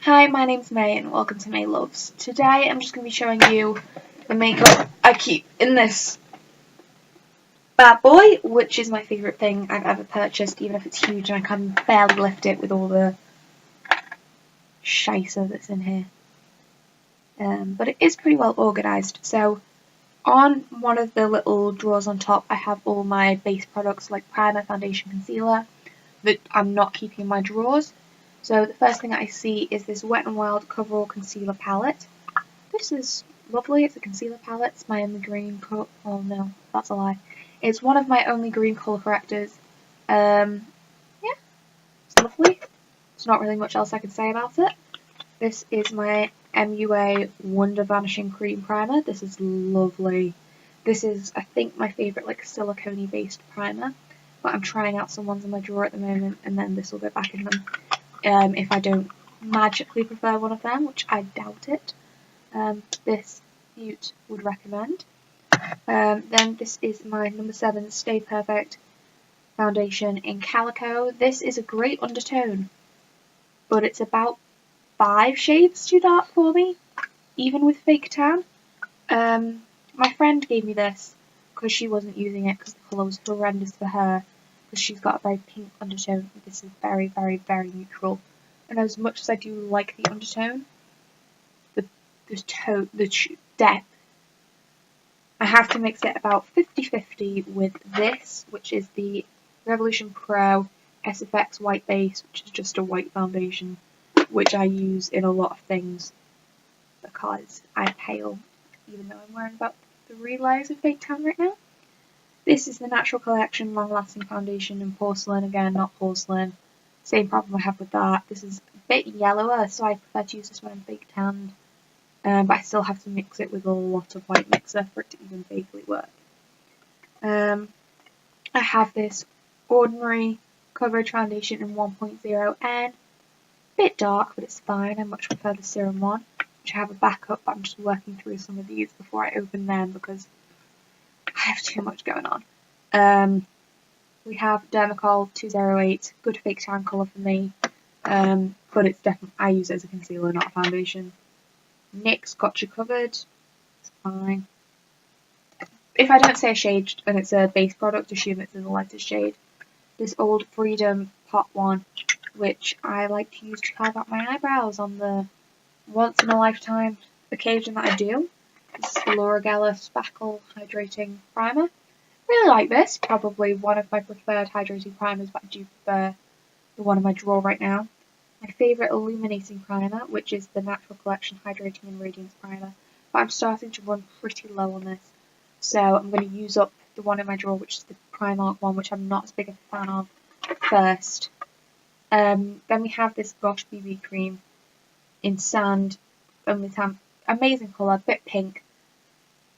Hi, my name's May and welcome to May Loves. Today I'm just going to be showing you the makeup I keep in this bad boy, which is my favourite thing I've ever purchased, even if it's huge and I can barely lift it with all the shicer that's in here. But it is pretty well organised. So on one of the little drawers on top I have all my base products like primer, foundation, concealer that I'm not keeping in my drawers. So the first thing I see is this Wet n Wild Coverall Concealer Palette. This is lovely. It's a concealer palette. It's my only green colour. Oh no, that's a lie. It's one of my only green colour correctors. Yeah, it's lovely. There's not really much else I can say about it. This is my MUA Wonder Vanishing Cream Primer. This is lovely. This is, I think, my favourite like silicone based primer. But I'm trying out some ones in my drawer at the moment, and then this will go back in them. If I don't magically prefer one of them, which I doubt it. This Butte would recommend. Then this is my number 7 Stay Perfect foundation in Calico. This is a great undertone, but it's about 5 shades too dark for me, even with fake tan. My friend gave me this because she wasn't using it because the colour was horrendous for her, because she's got a very pink undertone. This is very, very, very neutral. And as much as I do like the undertone, the depth, I have to mix it about 50-50 with this, which is the Revolution Pro SFX White Base, which is just a white foundation, which I use in a lot of things because I'm pale, even though I'm wearing about 3 layers of fake tan right now. This is the Natural Collection Long Lasting Foundation in Porcelain. Again, not porcelain. Same problem I have with that. This is a bit yellower, so I prefer to use this when I'm fake tanned. But I still have to mix it with a lot of white mixer for it to even vaguely work. I have this Ordinary Coverage Foundation in 1.0N. Bit dark, but it's fine. I much prefer the Serum one, which I have a backup, but I'm just working through some of these before I open them because I have too much going on. We have Dermacol 208, good fake tan colour for me, but it's definitely, I use it as a concealer, not a foundation. NYX Got You Covered, it's fine. If I don't say a shade and it's a base product, assume it's in the lightest shade. This Old Freedom Pot one, which I like to use to carve out my eyebrows on the once in a lifetime occasion that I do. This is the Laura Geller Spackle Hydrating Primer. Really like this, probably one of my preferred hydrating primers, but I do prefer the one in my drawer right now. My favourite illuminating primer, which is the Natural Collection Hydrating and Radiance Primer, but I'm starting to run pretty low on this, so I'm going to use up the one in my drawer, which is the Primark one, which I'm not as big a fan of, first. Then we have this Gosh BB cream in Sand, only tan, amazing colour, bit pink,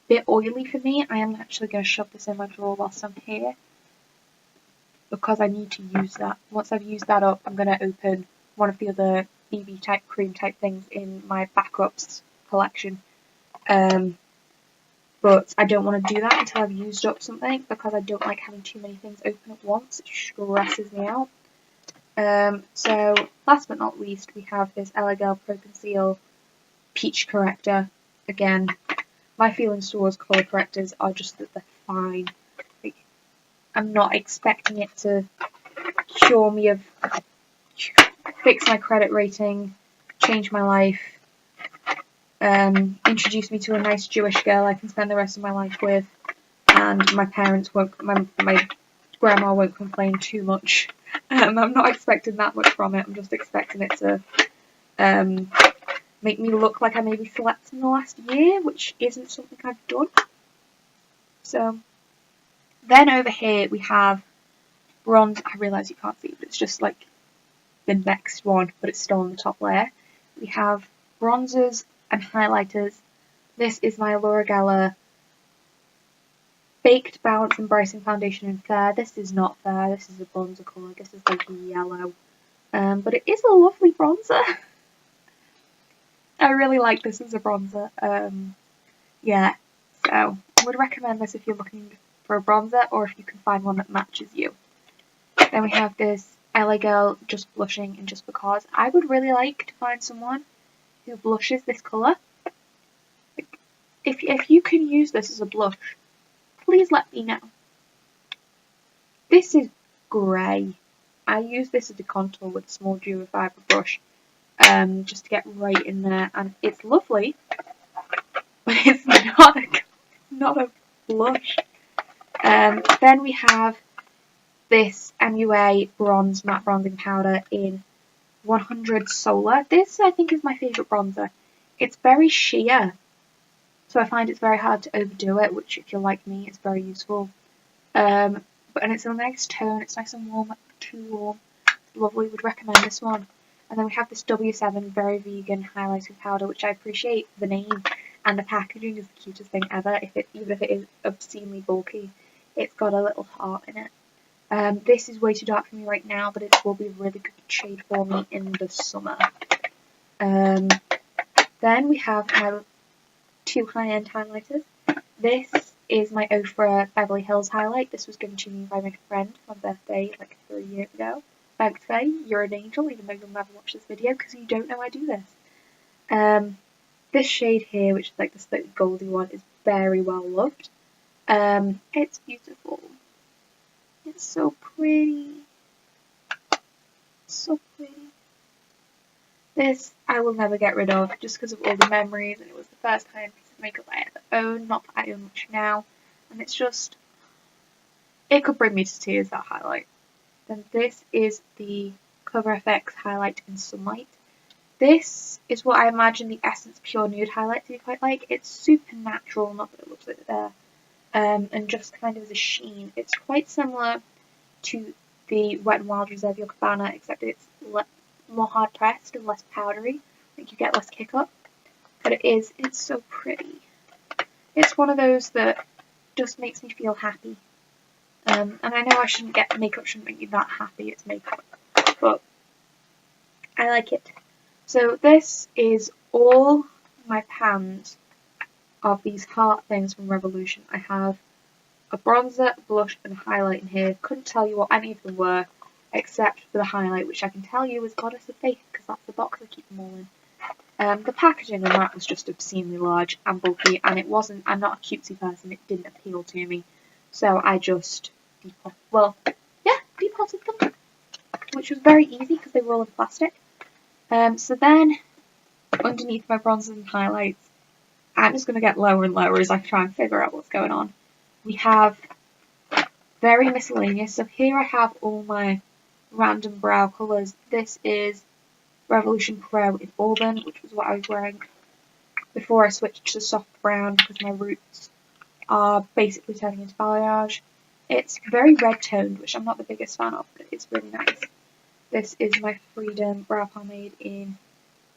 bit oily for me. I am actually going to shove this in my drawer whilst I'm here, because I need to use that. Once I've used that up, I'm going to open one of the other BB type cream type things in my backups collection. But I don't want to do that until I've used up something, because I don't like having too many things open at once. It stresses me out. So last but not least, we have this LA Girl Pro Conceal Peach Corrector. Again, my feelings towards colour correctors are just that they're fine. Like, I'm not expecting it to cure me of, fix my credit rating, change my life, introduce me to a nice Jewish girl I can spend the rest of my life with, and my parents won't, my grandma won't complain too much. I'm not expecting that much from it. I'm just expecting it to make me look like I maybe slept in the last year, which isn't something I've done. So then over here we have bronze. I realise you can't see, but it's just like the next one, but it's still on the top layer. We have bronzers and highlighters. This is my Laura Geller Baked Balance and Brightening Foundation in Fair. This is not fair. This is a bronzer colour. This is like yellow. But it is a lovely bronzer. I really like this as a bronzer. Yeah, so I would recommend this if you're looking for a bronzer, or if you can find one that matches you. Then we have this LA Girl Just Blushing and Just Because. I would really like to find someone who blushes this colour. If you can use this as a blush, please let me know. This is grey. I use this as a contour with a small duo fibre brush, just to get right in there, and it's lovely, but it's not a blush. Then we have this MUA Bronze Matte Bronzing Powder in 100 Solar. This, I think, is my favourite bronzer. It's very sheer, so I find it's very hard to overdo it, which, if you're like me, is very useful. And it's a nice tone. It's nice and warm, not too warm. It's lovely. Would recommend this one. And then we have this W7 Very Vegan Highlighting Powder, which I appreciate the name, and the packaging is the cutest thing ever. Even if it is obscenely bulky, it's got a little heart in it. This is way too dark for me right now, but it will be a really good shade for me in the summer. Then we have my two high-end highlighters. This is my Ofra Beverly Hills highlight. This was given to me by my friend for my birthday like 3 years ago. Thanks, Faye. You're an angel, even though you'll never watch this video because you don't know I do this. This shade here, which is like the slightly goldy one, is very well loved. It's beautiful. It's so pretty. So pretty. This I will never get rid of just because of all the memories, and it was the first kind of piece of makeup I ever owned, not that I own much now, and it's just, it could bring me to tears, that highlight. Then this is the Cover FX highlight in Sunlight. This is what I imagine the Essence Pure Nude highlight to be quite like. It's super natural, not that it looks like it there, and just kind of as a sheen. It's quite similar to the Wet n Wild Reserve Your Cabana, except it's more hard pressed and less powdery. Like, you get less kick up. But it's so pretty. It's one of those that just makes me feel happy. And I know makeup shouldn't make you that happy, it's makeup, but I like it. So this is all my pans of these heart things from Revolution. I have a bronzer, blush, and highlight in here. Couldn't tell you what any of them were, except for the highlight, which I can tell you is Goddess of Faith, because that's the box I keep them all in. The packaging on that was just obscenely large and bulky, and I'm not a cutesy person, it didn't appeal to me. So I just depotted them, which was very easy because they were all in plastic. So then, underneath my bronzers and highlights, I'm just going to get lower and lower as I try and figure out what's going on. We have very miscellaneous. So here I have all my random brow colours. This is Revolution Pro in Auburn, which was what I was wearing before I switched to soft brown because my roots are basically turning into balayage. It's very red toned, which I'm not the biggest fan of, but it's really nice. This is my Freedom Brow Pomade in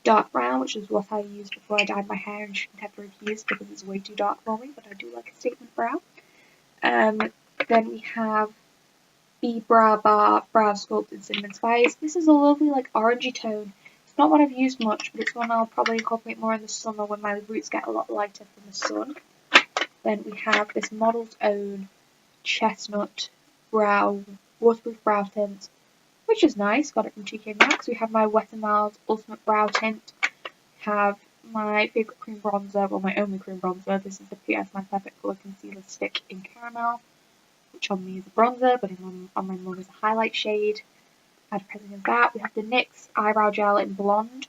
dark brown, which is what I used before I dyed my hair and shouldn't have refused because it's way too dark for me, but I do like a statement brow. Then we have the Brow Bar Brow Sculpt in Cinnamon Spice. This is a lovely like orangey tone. It's not one I've used much, but it's one I'll probably incorporate more in the summer when my roots get a lot lighter from the sun. Then we have this Model's Own Chestnut Brow Waterproof Brow Tint, which is nice. Got it from TK Maxx. We have my Wet n Wild Ultimate Brow Tint. We have my favourite cream bronzer, well, my only cream bronzer. This is the PS My Perfect Colour Concealer Stick in Caramel, which on me is a bronzer, but on my mum is a highlight shade. Add present of that. We have the NYX Eyebrow Gel in Blonde,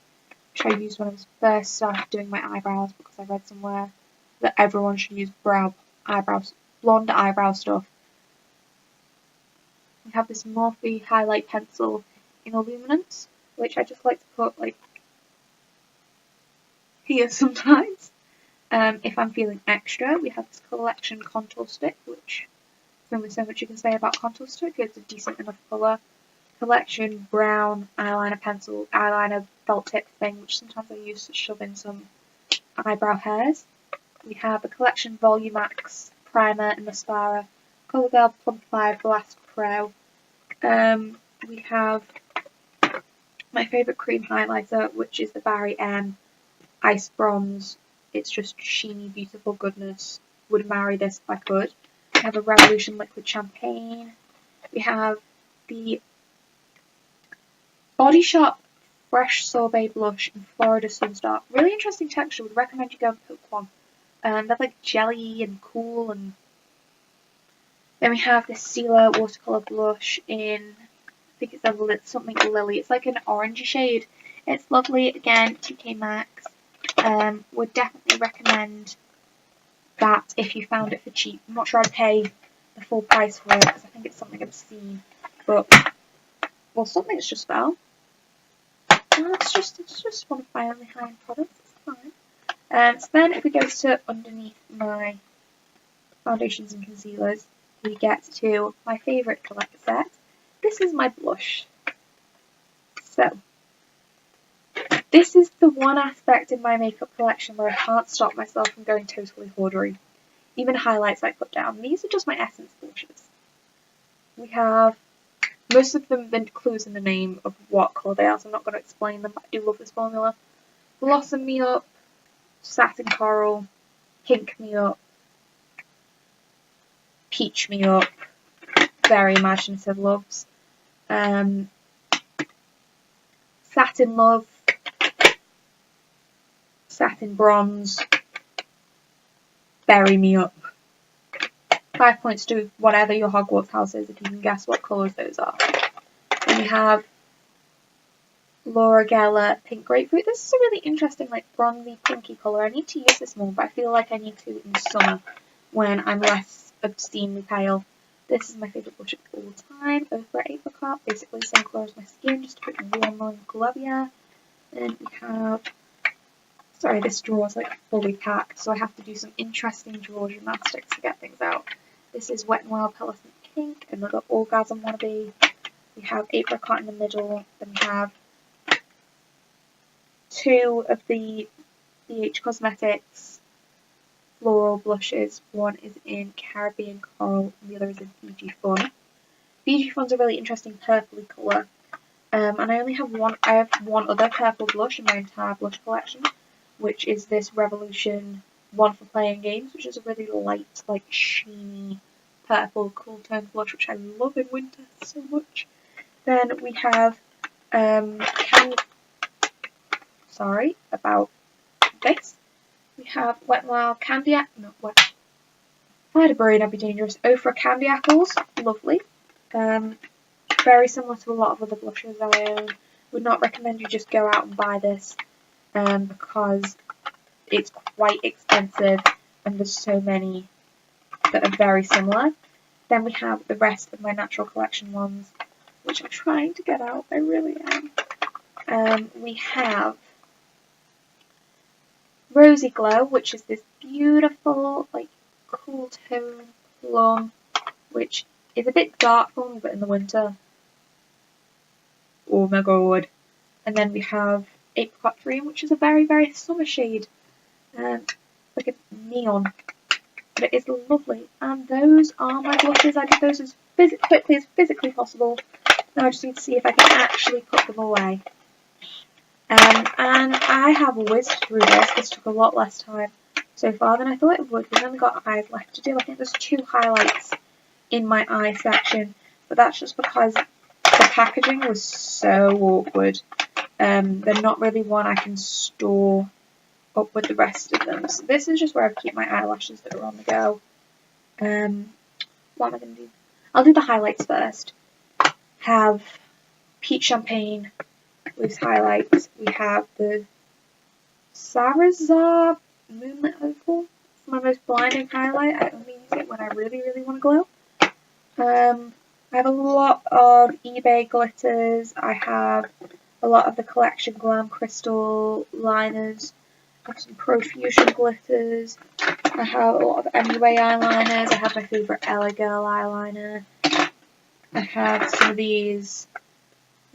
which I used when I was first started doing my eyebrows because I read somewhere that everyone should use blonde eyebrow stuff. We have this Morphe highlight pencil in Illuminance, which I just like to put like here sometimes. If I'm feeling extra, we have this Collection contour stick, which there's only so much you can say about contour stick. It's a decent enough colour. Collection brown eyeliner pencil, eyeliner felt tip thing, which sometimes I use to shove in some eyebrow hairs. We have a Collection Volumax primer and mascara, ColourGirl Plumplify Blast Pro. We have my favourite cream highlighter, which is the Barry M Ice Bronze. It's just sheeny, beautiful goodness. Would marry this if I could. We have a Revolution Liquid Champagne. We have the Body Shop Fresh Sorbet Blush in Florida Sunstar. Really interesting texture. Would recommend you go and pick one. They're like jelly and cool. And then we have this Stila Watercolor Blush in, I think it's something Lily. It's like an orangey shade. It's lovely. Again, TK Maxx. Would definitely recommend that if you found it for cheap. I'm not sure I'd pay the full price for it because I think it's something obscene. But, well, something's just fell. It's just one of my only high-end products. It's fine. So then if we go to underneath my foundations and concealers, we get to my favourite collector set. This is my blush. So, this is the one aspect in my makeup collection where I can't stop myself from going totally hoardery. Even highlights I put down. These are just my Essence blushes. We have most of them the clues in the name of what colour they are, so I'm not going to explain them, but I do love this formula. Blossom Me Up, Satin Coral, Pink Me Up, Peach Me Up, very imaginative loves, Satin Love, Satin Bronze, Berry Me Up. 5 points to whatever your Hogwarts house is if you can guess what colours those are. Then we have Laura Geller Pink Grapefruit. This is a really interesting, like, bronzy, pinky colour. I need to use this more, but I feel like I need to in summer when I'm less obscenely pale. This is my favourite blush of all time. Ofra Apricot, basically the same colour as my skin, just a bit warmer and glowier. Then we have, sorry, this drawer is like fully packed, so I have to do some interesting drawer gymnastics to get things out. This is Wet n Wild Pearlescent Pink, another Orgasm wannabe. We have Apricot in the middle. Then we have two of the BH Cosmetics floral blushes. One is in Caribbean Coral, and the other is in Fiji Fun. Fiji Fun's a really interesting purpley colour. And I only have one. I have one other purple blush in my entire blush collection, which is this Revolution One for Playing Games, which is a really light, like sheeny purple cool tone blush, which I love in winter so much. Then we have sorry about this. We have Wet n Wild Candy not wet. I had a brain, I'd be dangerous. Ofra Candy Apples, lovely. Very similar to a lot of other blushes I own. Would not recommend you just go out and buy this because it's quite expensive and there's so many that are very similar. Then we have the rest of my Natural Collection ones, which I'm trying to get out, I really am. We have Rosy Glow, which is this beautiful, like, cool tone plum, which is a bit dark for me, but in the winter, oh my god. And then we have Apricot Dream, which is a very, very summer shade, like a neon, but it is lovely. And those are my blushes. I did those as quickly as physically possible. Now I just need to see if I can actually put them away. And I have whizzed through this. This took a lot less time so far than I thought it would. We've only got eyes left to do. I think there's 2 highlights in my eye section, but that's just because the packaging was so awkward. They're not really one I can store up with the rest of them. So this is just where I keep my eyelashes that are on the go. What am I going to do? I'll do the highlights first. Have Peach Champagne loose highlights. We have the Sarazar Moonlit Opal. It's my most blinding highlight. I only use it when I really, really want to glow. I have a lot of eBay glitters. I have a lot of the Collection Glam Crystal liners. I have some Profusion glitters. I have a lot of MUA eyeliners. I have my favourite Ella Girl eyeliner. I have some of these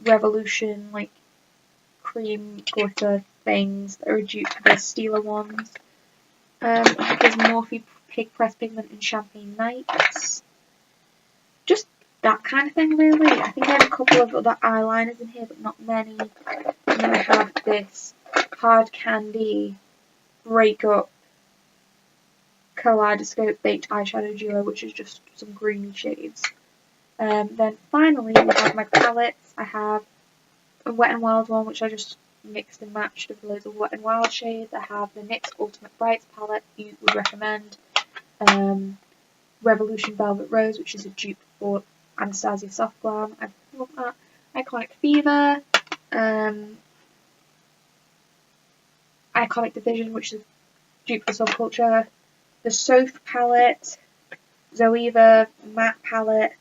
Revolution, like, cream glitter things that are a dupe to the Stila ones. I have this Morphe Pig Press Pigment in Champagne Nights. Just that kind of thing, really. I think I have a couple of other eyeliners in here, but not many. And then I have this Hard Candy Breakup Kaleidoscope Baked Eyeshadow Duo, which is just some greeny shades. Then finally we have my palettes. I have Wet n Wild one, which I just mixed and matched with loads of Wet n Wild shades. I have the NYX Ultimate Brights palette, you would recommend. Revolution Velvet Rose, which is a dupe for Anastasia Soft Glam. I love that. Iconic Fever. Iconic Division, which is a dupe for Subculture. The Soph palette. Zoeva matte palette.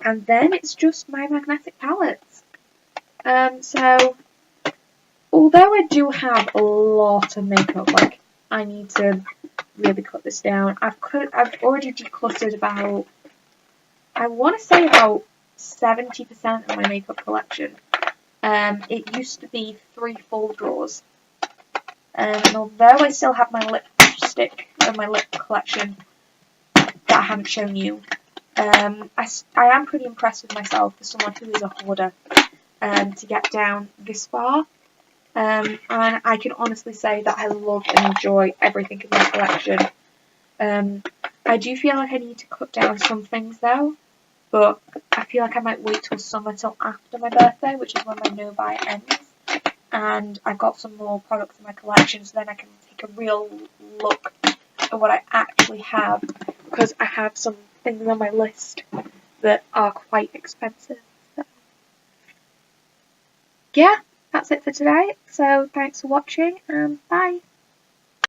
And then it's just my magnetic palettes. So, although I do have a lot of makeup, like, I need to really cut this down. I've already decluttered about, I want to say about 70% of my makeup collection. It used to be 3 full drawers. And although I still have my lipstick and my lip collection that I haven't shown you, I am pretty impressed with myself for someone who is a hoarder to get down this far. And I can honestly say that I love and enjoy everything in my collection. I do feel like I need to cut down some things though, but I feel like I might wait till summer, till after my birthday, which is when my no-buy ends. And I've got some more products in my collection, so then I can take a real look at what I actually have, because I have some things on my list that are quite expensive. So, yeah, that's it for today. So thanks for watching, and bye.